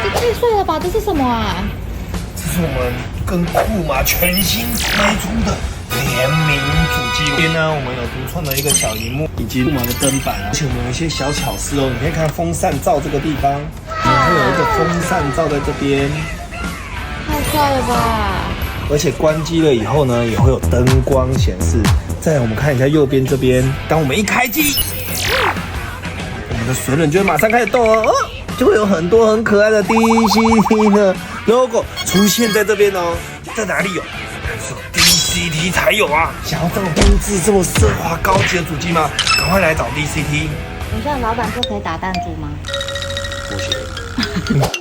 这太帅了吧！这是什么啊？这是我们跟库马全新推出的联名主机。这边呢，我们有独创的一个小荧幕，以及库马的灯板啊，而且我们有一些小巧思哦。你可以看风扇罩这个地方，我们会有一个风扇罩在这边，太帅了吧！而且关机了以后呢，也会有灯光显示。再来我们看一下右边这边，当我们一开机，我们的水冷就会马上开始动哦，就会有很多很可爱的 DCT 的 logo 出现在这边哦。在哪里有？是 DCT 才有啊！想要这么精致、这么奢华、高级的主机吗？赶快来找 DCT。你像老板就可以打弹珠吗？不行。